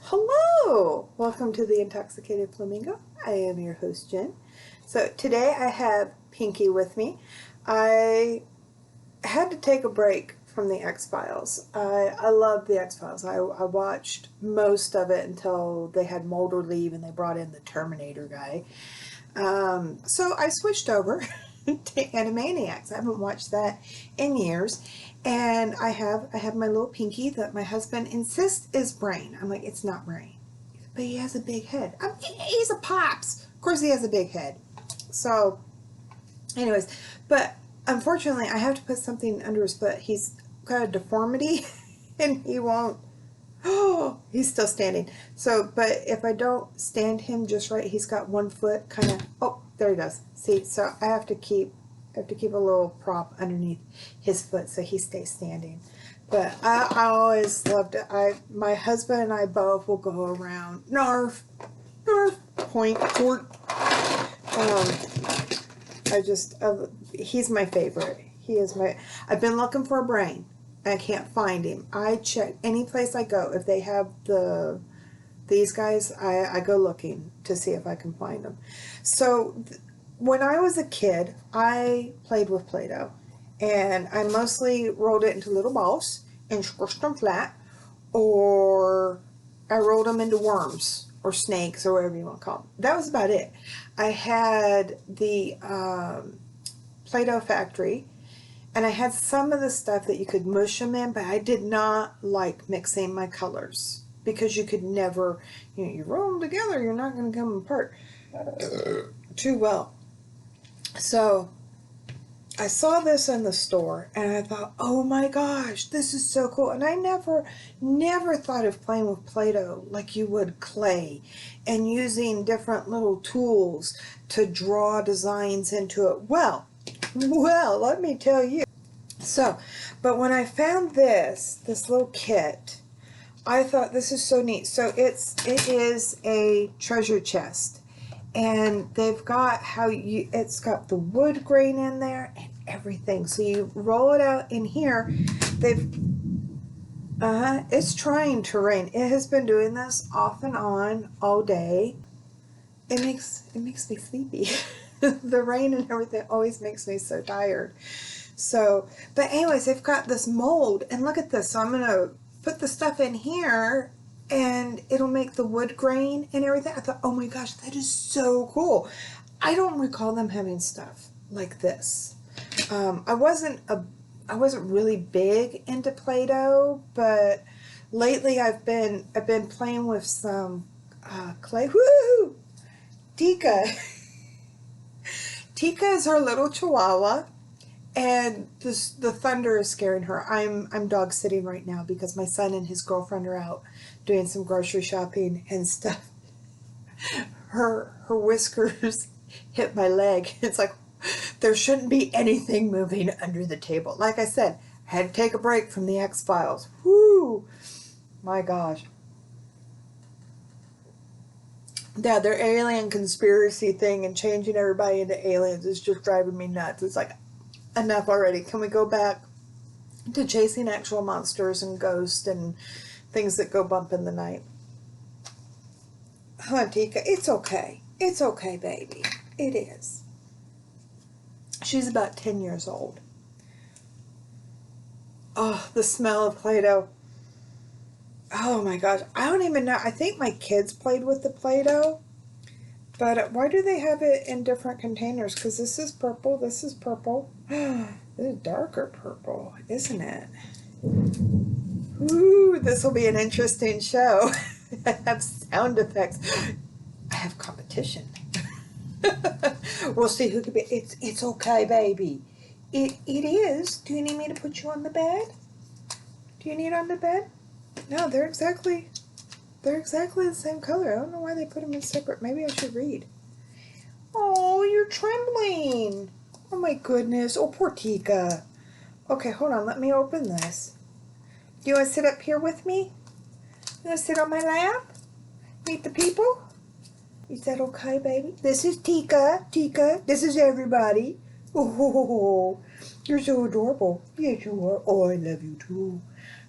Hello! Welcome to the Intoxicated Flamingo. I am your host, Jen. So today I have Pinky with me. I had to take a break from the X-Files. I love the X-Files. I watched most of it until they had Mulder leave and they brought in the Terminator guy. So I switched over to Animaniacs. I haven't watched that in years. And I have my little Pinky that my husband insists is Brain. I'm like, it's not Brain. But he has a big head. He's a Pops. Of course he has a big head. So, anyways, but unfortunately I have to put something under his foot. He's got a deformity and he won't. Oh, he's still standing. So, but if I don't stand him just right, he's got one foot kind of, oh, there he goes. See, so I have to keep a little prop underneath his foot so he stays standing. But I always loved it. My husband and I both will go around, narf, point, fort. He's my favorite. I've been looking for a Brain. I can't find him. I check any place I go. If they have these guys, I go looking to see if I can find them. So when I was a kid, I played with Play-Doh. And I mostly rolled it into little balls and squished them flat. Or I rolled them into worms or snakes or whatever you want to call them. That was about it. I had the Play-Doh factory. And I had some of the stuff that you could mush them in, but I did not like mixing my colors because you could never, you roll them together, you're not going to come apart too well. So I saw this in the store and I thought, oh my gosh, this is so cool. And I never thought of playing with Play-Doh like you would clay and using different little tools to draw designs into it. Well, let me tell you. So, but when I found this little kit, I thought this is so neat. So it is a treasure chest, and they've got it's got the wood grain in there and everything. So you roll it out in here. It's trying to rain. It has been doing this off and on all day. It makes me sleepy. The rain and everything always makes me so tired. So, but anyways, they've got this mold, and look at this. So I'm going to put the stuff in here, and it'll make the wood grain and everything. I thought, oh my gosh, that is so cool. I don't recall them having stuff like this. I wasn't really big into Play-Doh, but lately I've been playing with some clay. Woo! Tika. Tika is our little chihuahua, and the thunder is scaring her. I'm dog sitting right now because my son and his girlfriend are out doing some grocery shopping and stuff. Her whiskers hit my leg. It's like there shouldn't be anything moving under the table. Like I said, I had to take a break from the X-Files. Whoo! My gosh. Yeah, their alien conspiracy thing and changing everybody into aliens is just driving me nuts. It's like, enough already. Can we go back to chasing actual monsters and ghosts and things that go bump in the night? Huh, Tika? It's okay. It's okay, baby. It is. She's about 10 years old. Oh, the smell of Play-Doh. Oh my gosh, I don't even know. I think my kids played with the Play-Doh, but why do they have it in different containers? Because this is purple, this is purple. This is darker purple, isn't it? Ooh, this will be an interesting show. I have sound effects. I have competition. We'll see who can be. It's okay, baby. It is. Do you need me to put you on the bed? Do you need on the bed? No, they're exactly the same color. I don't know why they put them in separate. Maybe I should read. Oh, you're trembling. Oh my goodness. Oh, poor Tika. Okay, hold on. Let me open this. Do you want to sit up here with me? You want to sit on my lap? Meet the people? Is that okay, baby? This is Tika. Tika. This is everybody. Oh, you're so adorable. Yes, you are. Oh, I love you too.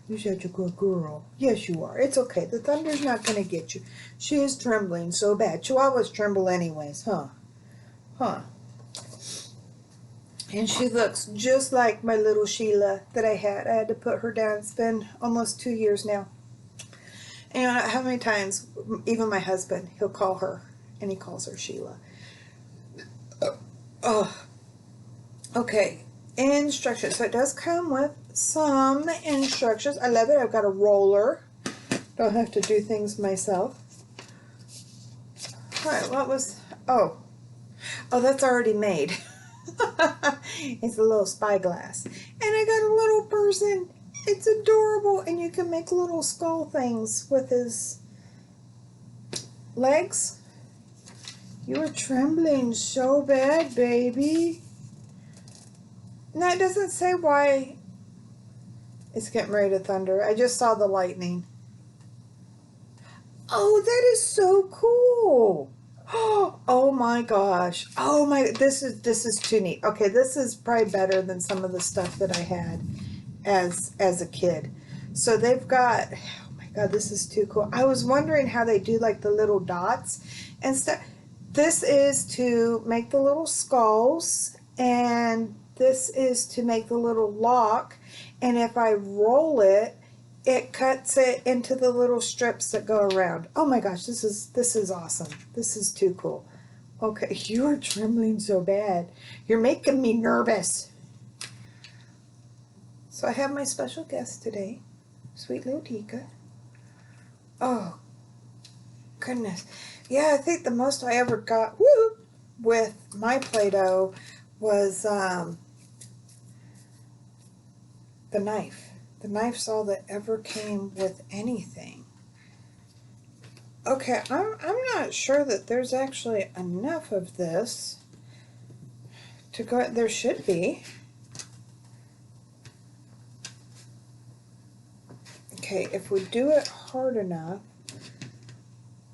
You're such a good girl. Yes, you are. It's okay. The thunder's not going to get you. She is trembling so bad. Chihuahuas tremble anyways, huh? Huh. And she looks just like my little Sheila that I had. I had to put her down. It's been almost 2 years now. And you know how many times, even my husband, he'll call her, and he calls her Sheila. Oh, okay. Instructions. So it does come with some instructions. I love it. I've got a roller. Don't have to do things myself. All right, what was... Oh, that's already made. It's a little spyglass. And I got a little person. It's adorable. And you can make little skull things with his legs. You are trembling so bad, baby. Now, it doesn't say why it's getting ready to thunder. I just saw the lightning. Oh, that is so cool. Oh my gosh. Oh my, this is too neat. Okay, this is probably better than some of the stuff that I had as a kid. So they've got, oh my God, this is too cool. I was wondering how they do like the little dots and stuff. This is to make the little skulls, and this is to make the little lock. And if I roll it, it cuts it into the little strips that go around. Oh my gosh, this is awesome. This is too cool. Okay, you are trembling so bad. You're making me nervous. So I have my special guest today, sweet little Tika. Oh, goodness. Yeah, I think the most I ever got with my Play-Doh was the knife. The knife's all that ever came with anything. Okay, I'm not sure that there's actually enough of this to go. There should be. Okay, if we do it hard enough,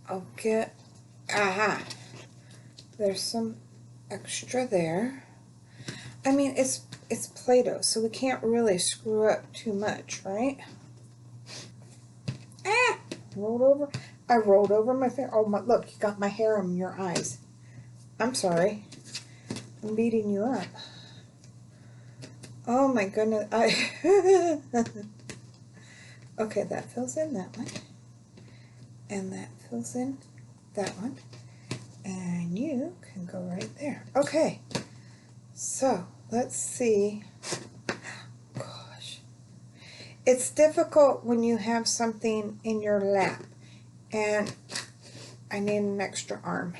I'll get, aha, there's some extra there. I mean, it's Play-Doh, so we can't really screw up too much, right? Ah, rolled over. I rolled over my finger. Oh, my, look, you got my hair in your eyes. I'm sorry. I'm beating you up. Oh my goodness. Okay, that fills in that one. And that fills in that one. And you can go right there. Okay. So, let's see. Gosh. It's difficult when you have something in your lap. And I need an extra arm.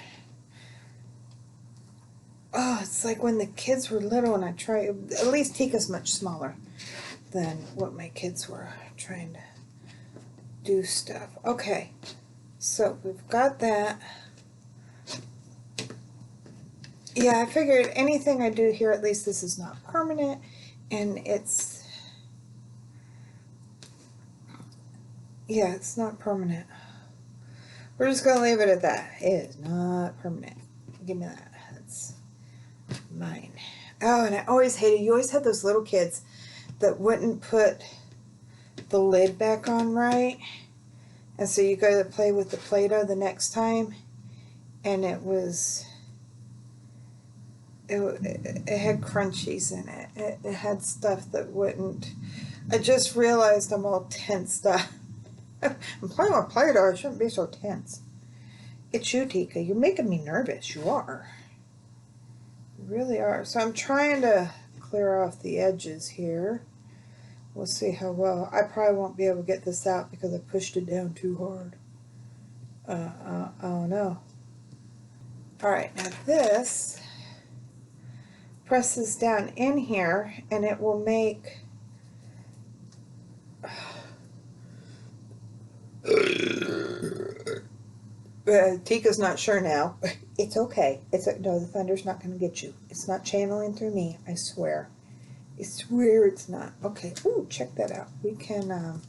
Oh, it's like when the kids were little and I tried, at least Tika's much smaller than what my kids were trying to do stuff. Okay, so we've got that. Yeah, I figured anything I do here, at least this is not permanent, and it's, yeah, it's not permanent. We're just going to leave it at that. It is not permanent. Give me that. That's mine. Oh, and I always hated, you always had those little kids that wouldn't put the lid back on right. And so you go to play with the Play-Doh the next time, and it had crunchies in it. It had stuff that wouldn't. I just realized I'm all tense up. I'm playing with Play-Doh. I shouldn't be so tense. It's you, Tika. You're making me nervous. You are. You really are. So I'm trying to clear off the edges here. We'll see how well. I probably won't be able to get this out because I pushed it down too hard. Oh no. Alright, now this presses down in here and it will make Tika's not sure now. It's okay. No, the thunder's not going to get you. It's not channeling through me, I swear. I swear it's not. Okay, ooh, check that out. We can,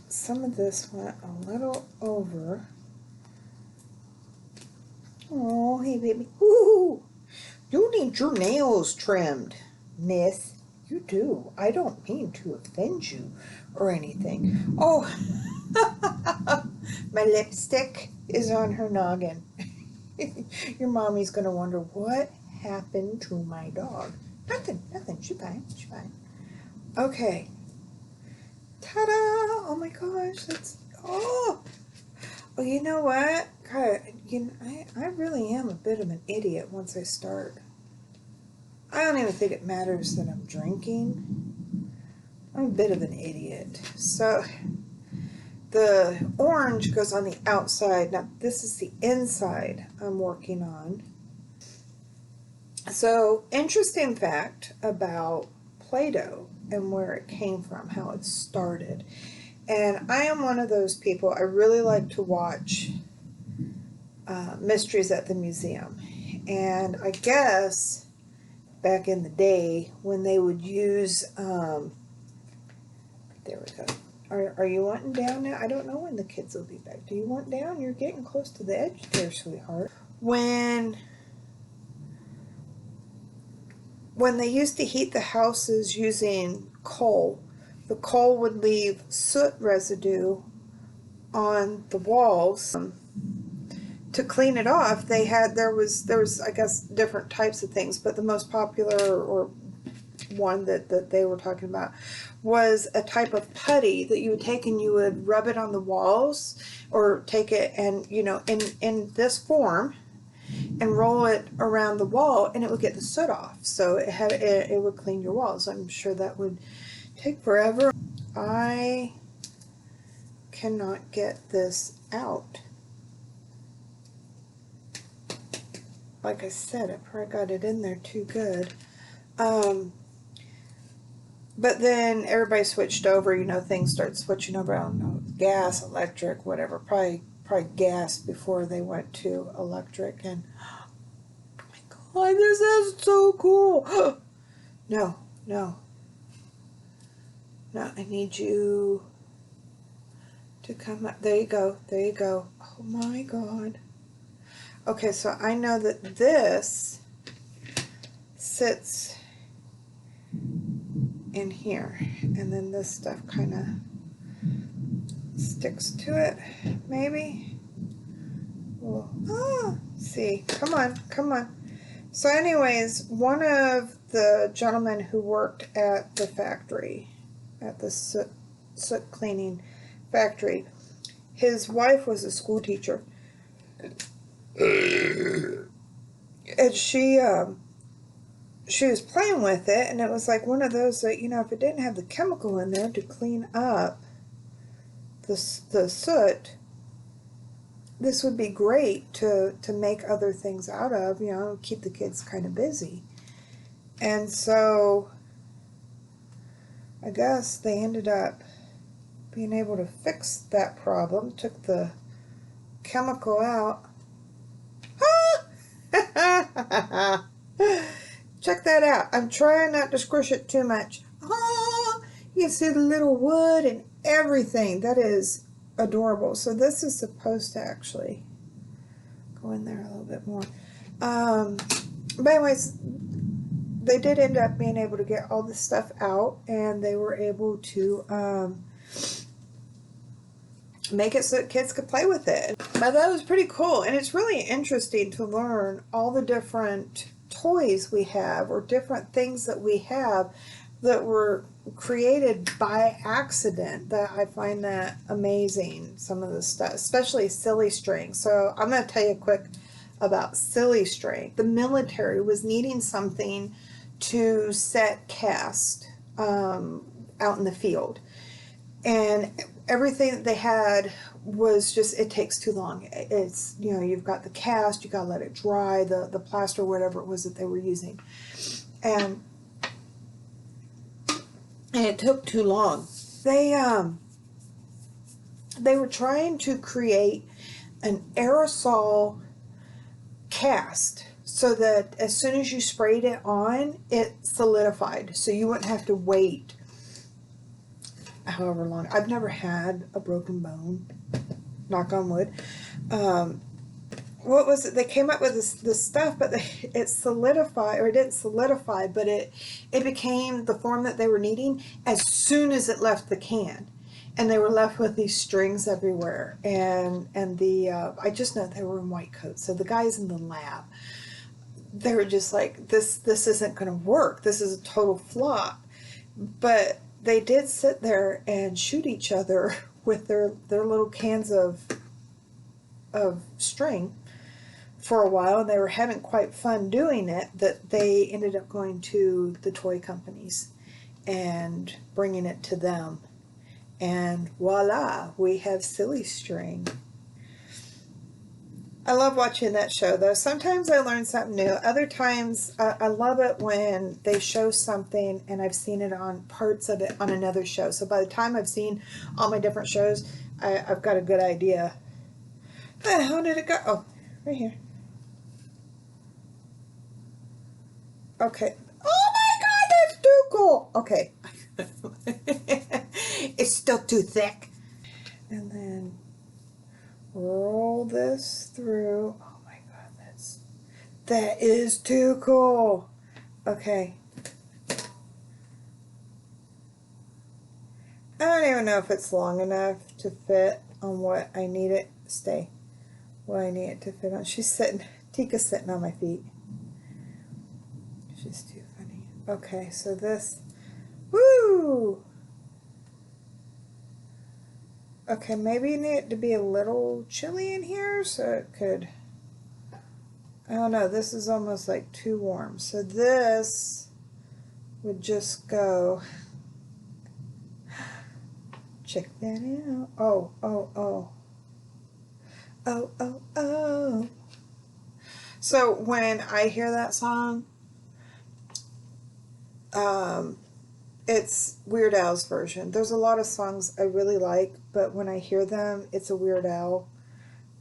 some of this went a little over. Oh, hey baby. Ooh, you need your nails trimmed, miss. You do. I don't mean to offend you or anything. Oh, my lipstick is on her noggin. Your mommy's going to wonder what happened to my dog. Nothing, nothing. She's fine. She's fine. Okay. Ta-da! Oh my gosh, that's, oh! Well, you know what? God, I really am a bit of an idiot once I start. I don't even think it matters that I'm drinking. I'm a bit of an idiot. So, the orange goes on the outside. Now, this is the inside I'm working on. So, interesting fact about Play-Doh and where it came from, how it started. And I am one of those people, I really like to watch Mysteries at the Museum. And I guess back in the day when they would use, there we go. Are you wanting down now? I don't know when the kids will be back. Do you want down? You're getting close to the edge there, sweetheart. When they used to heat the houses using coal, the coal would leave soot residue on the walls. To clean it off, there was I guess different types of things, but the most popular or one that they were talking about was a type of putty that you would take and you would rub it on the walls, or take it and in this form and roll it around the wall, and it would get the soot off. So it would clean your walls. I'm sure that would take forever. I cannot get this out. Like I said, I probably got it in there too good. But then everybody switched over, things started switching over. I don't know, gas, electric, whatever. Probably gas before they went to electric. And oh my God, this is so cool. No, I need you to come up. There you go. Oh my God. Okay, so I know that this sits in here, and then this stuff kind of sticks to it, maybe. Well, see, come on. So anyways, one of the gentlemen who worked at the factory, at the soot cleaning factory, his wife was a school teacher. And she was playing with it, and it was like one of those that, if it didn't have the chemical in there to clean up the soot, this would be great to make other things out of, keep the kids kind of busy. And so I guess they ended up being able to fix that problem, took the chemical out. Check that out. I'm trying not to squish it too much. You can see the little wood and everything. That is adorable. So this is supposed to actually go in there a little bit more. But anyways, they did end up being able to get all this stuff out, and they were able to make it so that kids could play with it. But that was pretty cool, and it's really interesting to learn all the different toys we have, or different things that we have that were created by accident. That I find that amazing, some of the stuff, especially silly string. So I'm going to tell you quick about silly string. The military was needing something to set cast out in the field, and everything that they had was just, it takes too long. It's, you've got the cast, you got to let it dry, the plaster, whatever it was that they were using. And it took too long. They were trying to create an aerosol cast so that as soon as you sprayed it on, it solidified. So you wouldn't have to wait however long. I've never had a broken bone, knock on wood. what was it? They came up with this stuff, but it solidified, or it didn't solidify, but it became the form that they were needing as soon as it left the can, and they were left with these strings everywhere. And the I just know they were in white coats, so the guys in the lab, they were just like, this isn't going to work. This is a total flop. But they did sit there and shoot each other with their little cans of string for a while, and they were having quite fun doing it, that they ended up going to the toy companies and bringing it to them, and voila, we have silly string. I love watching that show, though. Sometimes I learn something new. Other times I love it when they show something and I've seen it on parts of it on another show, so by the time I've seen all my different shows, I've got a good idea. Where the hell did it go? Oh, right here. Okay. Oh my God, that's too cool. Okay. It's still too thick. And then roll this through. Oh my God, that is too cool. Okay. I don't even know if it's long enough to fit on what I need it. What I need it to fit on. Tika's sitting on my feet. She's too funny. Okay, so this, woo! Okay, maybe you need it to be a little chilly in here, so it could, I don't know, this is almost like too warm. So this would just go, check that out. Oh, oh, oh. Oh, oh, oh. So when I hear that song, it's Weird Al's version. There's a lot of songs I really like, but when I hear them, it's a Weird Al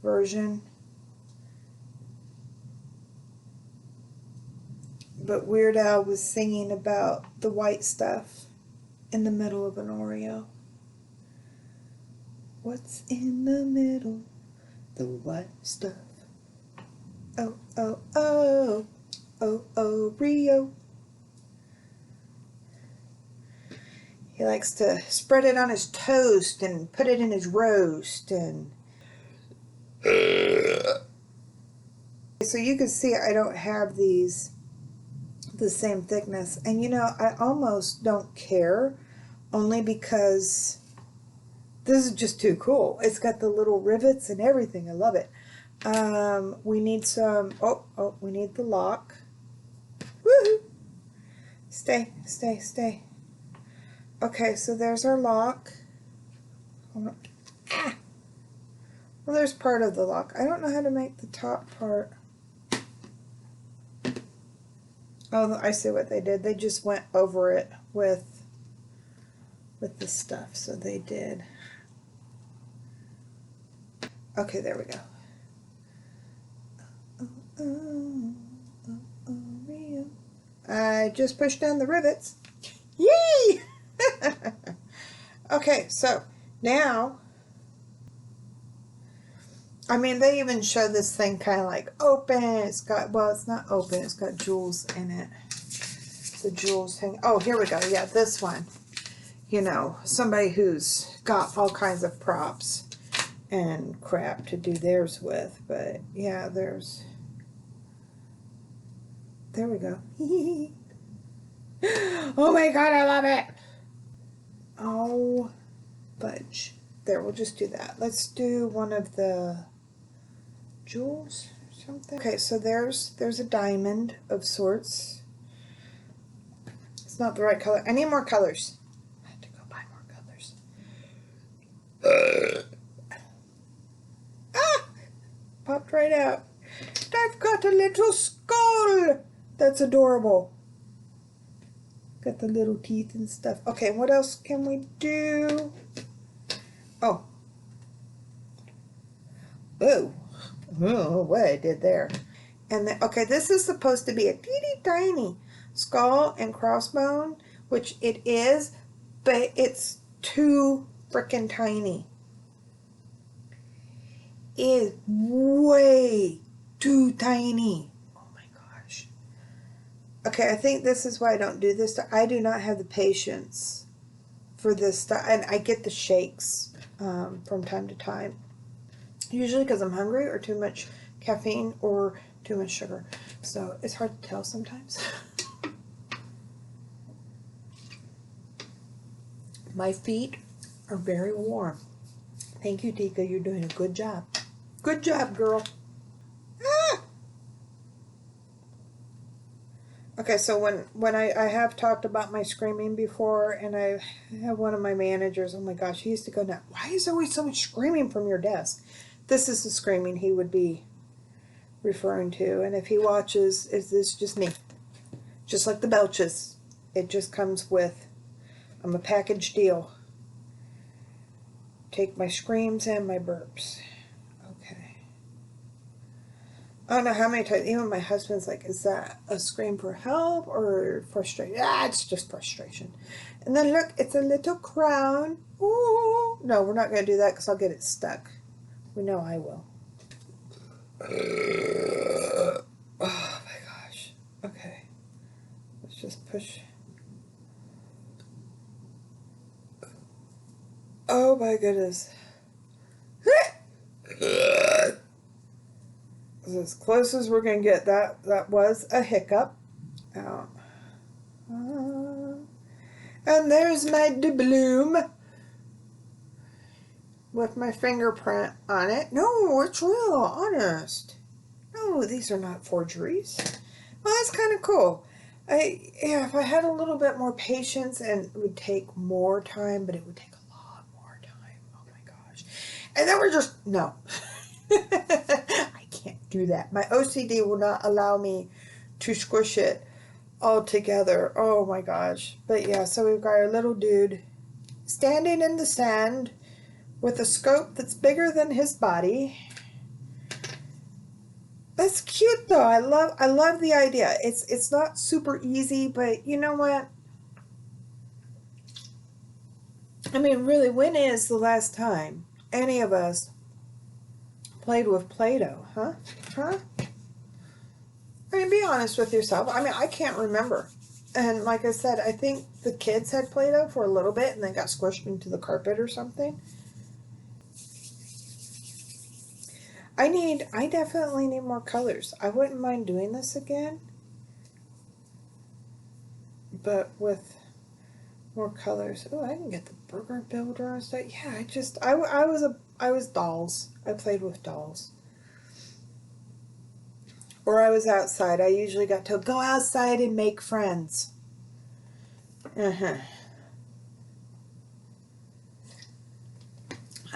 version. But Weird Al was singing about the white stuff in the middle of an Oreo. What's in the middle? The white stuff. Oh, oh, oh. Oh, oh, Rio. He likes to spread it on his toast and put it in his roast. And so you can see I don't have these the same thickness. And you know, I almost don't care, only because this is just too cool. It's got the little rivets and everything. I love it. We need some, we need the lock. Woohoo! Stay, stay, stay. Okay, so there's our lock. Ah! Well, there's part of the lock. I don't know how to make the top part. Oh, I see what they did. They just went over it with the stuff, so they did. Okay, there we go. I just pushed down the rivets. Yay! Okay, so now, I mean, they even show this thing kind of like open. It's got, well, it's not open. It's got jewels in it. The jewels hang. Oh, here we go. Yeah, this one. You know, somebody who's got all kinds of props and crap to do theirs with. But yeah, there we go. Oh my God, I love it. Oh, budge. There, we'll just do that. Let's do one of the jewels or something. Okay, so there's a diamond of sorts. It's not the right color. I need more colors. I have to go buy more colors. Ah! Popped right out. I've got a little skull. That's adorable. Got the little teeth and stuff. Okay, what else can we do? Oh. Oh. Oh, what I did there. And then, okay, this is supposed to be a teeny tiny skull and crossbone, which it is, but it's too frickin' tiny. It is way too tiny. Oh my gosh. Okay, I think this is why I don't do this. I do not have the patience for this stuff. And I get the shakes from time to time. Usually because I'm hungry or too much caffeine or too much sugar. So it's hard to tell sometimes. My feet are very warm. Thank you, Tika. You're doing a good job. Good job, girl. Ah! Okay, so when I have talked about my screaming before, and I have one of my managers, oh my gosh, he used to go, now, why is there always so much screaming from your desk? This is the screaming he would be referring to. And if he watches, is this just me? Just like the belches. It just comes with, I'm a package deal. Take my screams and my burps. Okay. I don't know how many times, even my husband's like, is that a scream for help or frustration? Ah, it's just frustration. And then look, it's a little crown. Ooh. No, we're not going to do that because I'll get it stuck. We know I will. Oh my gosh. Okay. Let's just push. Oh my goodness. As close as we're going to get. That was a hiccup. Out. And there's my doubloon with my fingerprint on it. No, it's real, honest. No, these are not forgeries. Well, that's kind of cool. Yeah, if I had a little bit more patience, and it would take more time, but it would take a lot more time. Oh my gosh. And then we're just, no. I can't do that. My OCD will not allow me to squish it all together. Oh my gosh. But yeah, so we've got our little dude standing in the sand with a scope that's bigger than his body. That's cute though. I love the idea. It's not super easy, but you know what? I mean, really, when is the last time any of us played with Play-Doh, huh? Huh? I mean, be honest with yourself. I mean, I can't remember. And like I said, I think the kids had Play-Doh for a little bit and then got squished into the carpet or something. I definitely need more colors. I wouldn't mind doing this again, but with more colors. Oh, I can get the burger builder and stuff. Yeah, I was dolls. I played with dolls. Or I was outside. I usually got to go outside and make friends. I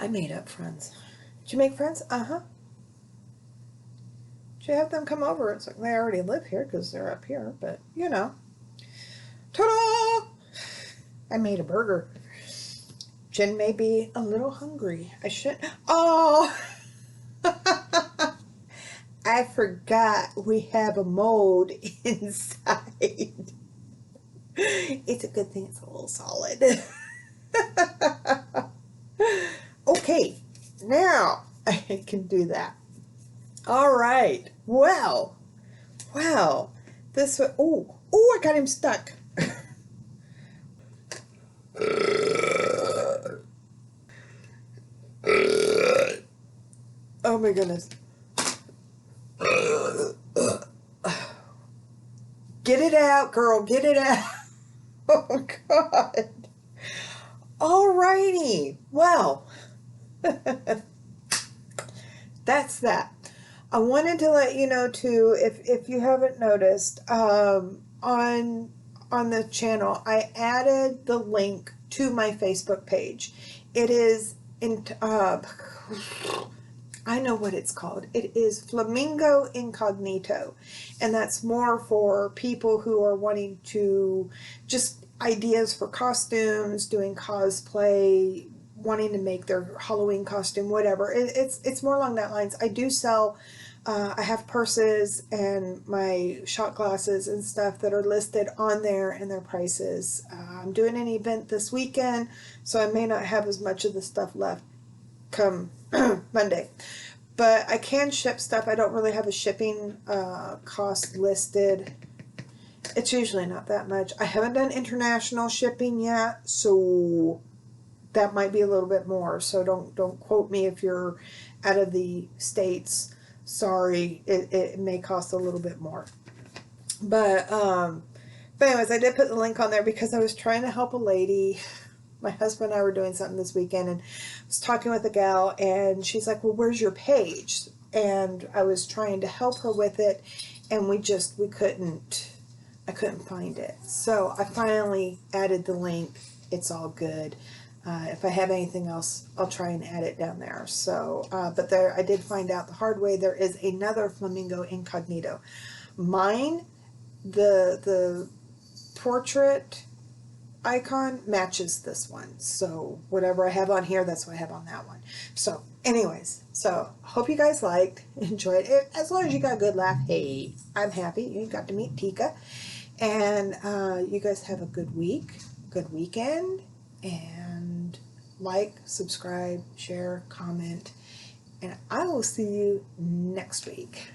made up friends. Did you make friends? Did you have them come over? It's like they already live here because they're up here, but you know. Ta-da! I made a burger. Jen may be a little hungry. I should. Oh! I forgot we have a mold inside. It's a good thing it's a little solid. Okay, now I can do that. All right. Well, this was, oh, I got him stuck. Oh my goodness. Get it out, girl. Get it out. Oh God. All righty. Well, that's that. I wanted to let you know too, if you haven't noticed, on the channel, I added the link to my Facebook page. It is I know what it's called. It is Flamingo Incognito, and that's more for people who are wanting to just ideas for costumes, doing cosplay, wanting to make their Halloween costume, whatever. It's more along that lines. I do sell. I have purses and my shot glasses and stuff that are listed on there and their prices. I'm doing an event this weekend, so I may not have as much of the stuff left come Monday. But I can ship stuff. I don't really have a shipping cost listed. It's usually not that much. I haven't done international shipping yet, so that might be a little bit more. So don't quote me if you're out of the States. Sorry, it may cost a little bit more. But anyways, I did put the link on there because I was trying to help a lady. My husband and I were doing something this weekend, and I was talking with a gal, and she's like, well, where's your page? And I was trying to help her with it, and I couldn't find it. So I finally added the link. It's all good. If I have anything else, I'll try and add it down there. So, but there, I did find out the hard way, there is another flamingo incognito. Mine, the portrait icon matches this one. So whatever I have on here, that's what I have on that one. So anyways, so hope you guys enjoyed it. As long as you got a good laugh, hey, I'm happy. You got to meet Tika. And you guys have a good week, good weekend, and like, subscribe, share, comment, and I will see you next week.